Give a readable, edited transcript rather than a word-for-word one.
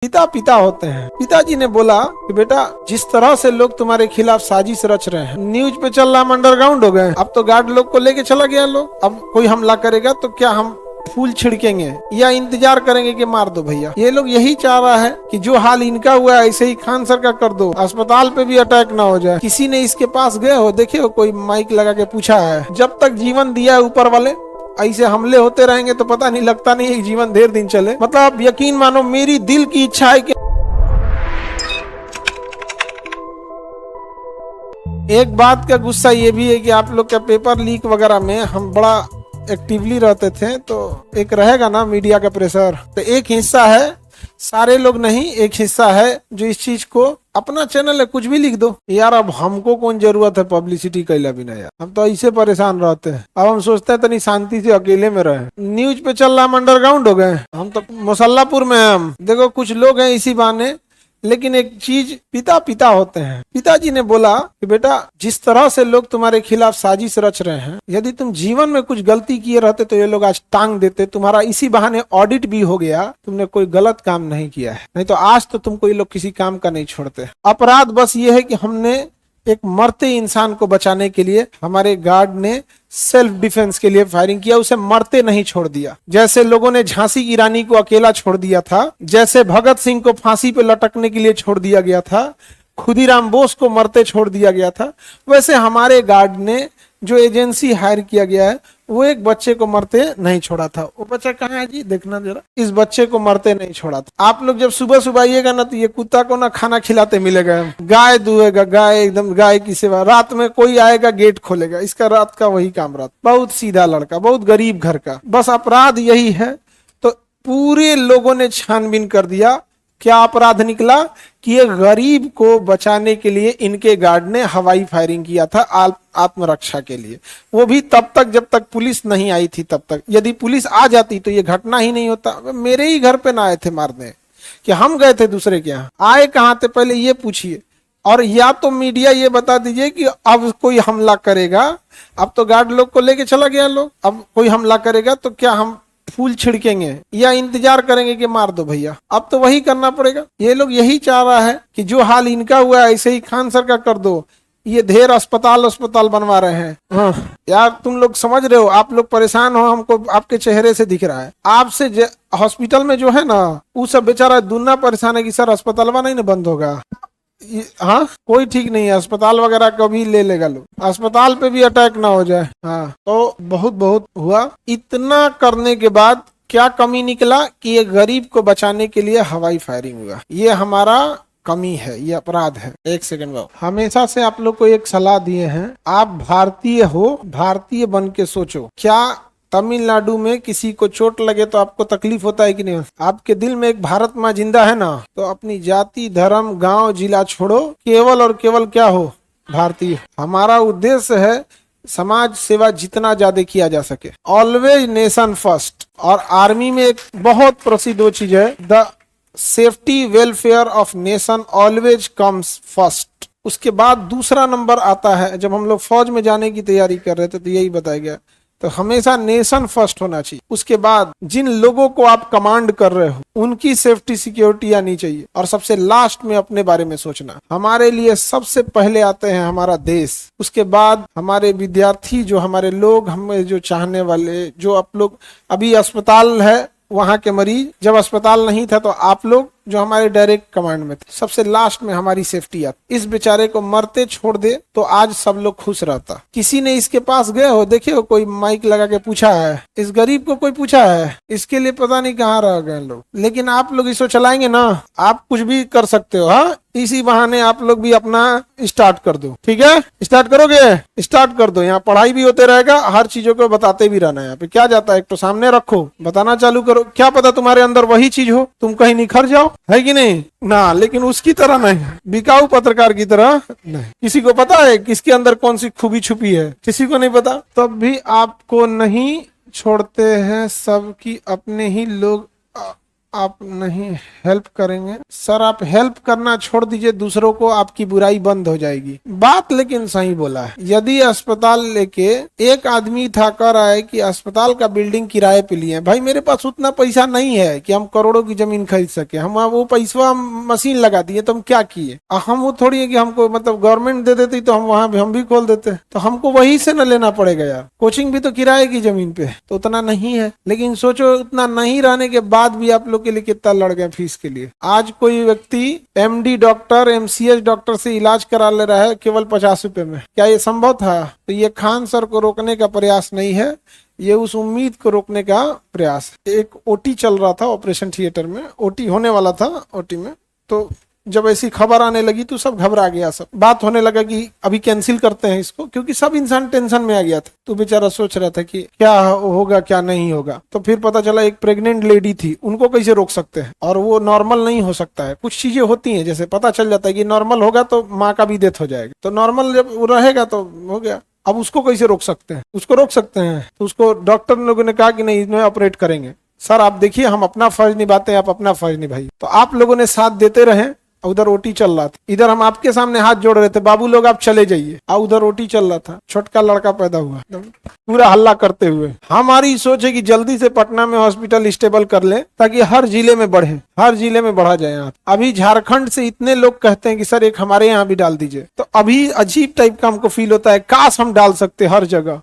पिता पिता होते हैं। पिताजी ने बोला कि बेटा जिस तरह से लोग तुम्हारे खिलाफ साजिश रच रहे हैं, न्यूज पे चल रहा, हम अंडरग्राउंड हो गए, अब तो गार्ड लोग को लेके चला गया लोग, अब कोई हमला करेगा तो क्या हम फूल छिड़केंगे या इंतजार करेंगे कि मार दो भैया। ये लोग यही चाह रहा है कि जो हाल इनका हुआ है ऐसे ही खान सर का कर दो, अस्पताल पे भी अटैक ना हो जाए। किसी ने इसके पास गए हो, देखे हो कोई माइक लगा के पूछा है? जब तक जीवन दिया है ऊपर वाले, ऐसे हमले होते रहेंगे तो पता नहीं, लगता नहीं है जीवन देर दिन चले। मतलब यकीन मानो मेरी दिल की इच्छा है कि एक बात का गुस्सा ये भी है कि आप लोग का पेपर लीक वगैरह में हम बड़ा एक्टिवली रहते थे, तो एक रहेगा ना मीडिया का प्रेशर। तो एक हिस्सा है, सारे लोग नहीं, एक हिस्सा है जो इस चीज को अपना चैनल है कुछ भी लिख दो यार, अब हमको कौन जरूरत है पब्लिसिटी कैला बिना यार, हम तो ऐसे परेशान रहते हैं। अब हम सोचते हैं तनी शांति से अकेले में रहे। न्यूज पे चल रहा, हम अंडरग्राउंड हो गए, हम तो मुसल्लापुर में हैं। हम देखो कुछ लोग हैं इसी बहाने, लेकिन एक चीज, पिता पिता होते हैं। पिताजी ने बोला कि बेटा जिस तरह से लोग तुम्हारे खिलाफ साजिश रच रहे हैं, यदि तुम जीवन में कुछ गलती किए रहते तो ये लोग आज टांग देते। तुम्हारा इसी बहाने ऑडिट भी हो गया, तुमने कोई गलत काम नहीं किया है, नहीं तो आज तो तुमको ये लोग किसी काम का नहीं छोड़ते। अपराध बस ये है कि हमने एक मरते इंसान को बचाने के लिए, हमारे गार्ड ने सेल्फ डिफेंस के लिए फायरिंग किया, उसे मरते नहीं छोड़ दिया। जैसे लोगों ने झांसी की रानी को अकेला छोड़ दिया था, जैसे भगत सिंह को फांसी पे लटकने के लिए छोड़ दिया गया था, खुदीराम बोस को मरते छोड़ दिया गया था, वैसे हमारे गार्ड ने जो एजेंसी हायर किया गया है वो एक बच्चे को मरते नहीं छोड़ा था। वो बच्चा कहाँ है जी, देखना जरा, इस बच्चे को मरते नहीं छोड़ा था। आप लोग जब सुबह सुबह आइएगा ना तो ये कुत्ता को ना खाना खिलाते मिलेगा, गाय दुहेगा, गाय एकदम गाय की सेवा। रात में कोई आएगा गेट खोलेगा, इसका रात का वही काम रहता। बहुत सीधा लड़का, बहुत गरीब घर का, बस अपराध यही है। तो पूरे लोगों ने छानबीन कर दिया, क्या अपराध निकला कि ये गरीब को बचाने के लिए इनके गार्ड ने हवाई फायरिंग किया था आत्मरक्षा के लिए। वो भी तब तक जब तक पुलिस नहीं आई थी तब तक। यदि पुलिस आ जाती तो ये घटना ही नहीं होता। मेरे ही घर पे ना आए थे मारने, कि हम गए थे दूसरे के यहाँ, आए कहाँ थे पहले ये पूछिए। और या तो मीडिया ये बता दीजिए कि अब कोई हमला करेगा, अब तो गार्ड लोग को लेके चला गया लोग, अब कोई हमला करेगा तो क्या हम फूल छिड़केंगे या इंतजार करेंगे कि मार दो भैया। अब तो वही करना पड़ेगा। ये लोग यही चाह रहा है कि जो हाल इनका हुआ है ऐसे ही खान सर का कर दो। ये ढेर अस्पताल बनवा रहे हैं। हाँ यार, तुम लोग समझ रहे हो, आप लोग परेशान हो, हमको आपके चेहरे से दिख रहा है। आपसे हॉस्पिटल में जो है ना, वो सब बेचारा दुनिया परेशान है कि सर अस्पताल नहीं ना बंद होगा। हाँ, कोई ठीक नहीं है, अस्पताल वगैरह कभी ले लेगा लोग, अस्पताल पे भी अटैक ना हो जाए। हाँ, तो बहुत बहुत हुआ। इतना करने के बाद क्या कमी निकला कि ये गरीब को बचाने के लिए हवाई फायरिंग हुआ। ये हमारा कमी है, ये अपराध है। एक सेकंड बाबू, हमेशा से आप लोग को एक सलाह दिए हैं, आप भारतीय हो, भारतीय बन के सोचो। क्या तमिलनाडु में किसी को चोट लगे तो आपको तकलीफ होता है कि नहीं? आपके दिल में एक भारत माँ जिंदा है ना, तो अपनी जाति, धर्म, गांव, जिला छोड़ो, केवल और केवल क्या हो, भारतीय। हमारा उद्देश्य है समाज सेवा जितना ज्यादा किया जा सके, ऑलवेज नेशन फर्स्ट। और आर्मी में एक बहुत प्रसिद्ध वो चीज है, the safety welfare of nation always comes first. उसके बाद दूसरा नंबर आता है। जब हम लोग फौज में जाने की तैयारी कर रहे थे तो यही बताया गया, तो हमेशा नेशन फर्स्ट होना चाहिए। उसके बाद जिन लोगों को आप कमांड कर रहे हो उनकी सेफ्टी सिक्योरिटी आनी चाहिए, और सबसे लास्ट में अपने बारे में सोचना। हमारे लिए सबसे पहले आते हैं हमारा देश, उसके बाद हमारे विद्यार्थी, जो हमारे लोग, हमें जो चाहने वाले, जो आप लोग अभी अस्पताल है वहां के मरीज, जब अस्पताल नहीं था तो आप लोग जो हमारे डायरेक्ट कमांड में थे, सबसे लास्ट में हमारी सेफ्टी आती। इस बेचारे को मरते छोड़ दे तो आज सब लोग खुश रहता। किसी ने इसके पास गए हो, देखे हो कोई माइक लगा के पूछा है? इस गरीब को कोई पूछा है? इसके लिए पता नहीं कहाँ रह गए लोग। लेकिन आप लोग इसको चलाएंगे ना, आप कुछ भी कर सकते हो। हाँ, इसी बहाने आप लोग भी अपना स्टार्ट कर दो। ठीक है, स्टार्ट करोगे? स्टार्ट कर दो। यहाँ पढ़ाई भी होते रहेगा, हर चीजों को बताते भी रहना। यहाँ पे क्या जाता है, एक तो सामने रखो, बताना चालू करो। क्या पता तुम्हारे अंदर वही चीज हो, तुम कहीं निखर जाओ, है कि नहीं ना? लेकिन उसकी तरह नहीं, बिकाऊ पत्रकार की तरह नहीं। किसी को पता है किसके अंदर कौन सी खूबी छुपी है? किसी को नहीं पता। तब भी आपको नहीं छोड़ते हैं, सबकी अपने ही लोग आप नहीं हेल्प करेंगे। सर आप हेल्प करना छोड़ दीजिए दूसरों को, आपकी बुराई बंद हो जाएगी। बात लेकिन सही बोला है। यदि अस्पताल लेके एक आदमी था कह रहा है कि अस्पताल का बिल्डिंग किराए पे लिए, भाई मेरे पास उतना पैसा नहीं है कि हम करोड़ों की जमीन खरीद सके, हम वो पैसा मशीन लगा दिए तो हम क्या किए। हम वो थोड़ी है कि हमको मतलब गवर्नमेंट दे देती तो हम वहां भी हम भी खोल देते, तो हमको वही से न लेना पड़ेगा यार। कोचिंग भी तो किराए की जमीन पे, तो उतना नहीं है। लेकिन सोचो उतना नहीं रहने के बाद भी आप लोग के लिए कितना लड़ गए फीस के लिए। आज कोई व्यक्ति एमडी डॉक्टर एमसीएच डॉक्टर से इलाज करा ले रहा है केवल 50 रुपए में, क्या ये संभव था? तो ये खान सर को रोकने का प्रयास नहीं है, ये उस उम्मीद को रोकने का प्रयास। एक ओटी चल रहा था ऑपरेशन थिएटर में, ओटी होने वाला था ओटी में, तो जब ऐसी खबर आने लगी तो सब घबरा गया। सब बात होने लगा कि अभी कैंसिल करते हैं इसको, क्योंकि सब इंसान टेंशन में आ गया था। तो बेचारा सोच रहा था कि क्या होगा क्या नहीं होगा। तो फिर पता चला एक प्रेग्नेंट लेडी थी, उनको कैसे रोक सकते हैं, और वो नॉर्मल नहीं हो सकता है। कुछ चीजें होती हैं, जैसे पता चल जाता है कि नॉर्मल होगा तो माँ का भी डेथ हो जाएगा, तो नॉर्मल जब रहेगा तो हो गया। अब उसको कैसे रोक सकते हैं? उसको रोक सकते हैं तो उसको डॉक्टर लोगों ने कहा कि नहीं इसमें ऑपरेट करेंगे। सर आप देखिए हम अपना फर्ज निभाते हैं, आप अपना फर्ज निभाइए। तो आप लोगों ने साथ देते रहे। उधर ओटी चल रहा था, इधर हम आपके सामने हाथ जोड़ रहे थे, बाबू लोग आप चले जाइए। उधर ओटी चल रहा था, छोटका लड़का पैदा हुआ, पूरा हल्ला करते हुए। हमारी सोच है कि जल्दी से पटना में हॉस्पिटल स्टेबल कर ले ताकि हर जिले में बढ़े, हर जिले में बढ़ा जाए। यहाँ अभी झारखंड से इतने लोग कहते हैं कि सर एक हमारे यहाँ भी डाल दीजिए, तो अभी अजीब टाइप का हमको फील होता है, काश हम डाल सकते हर जगह।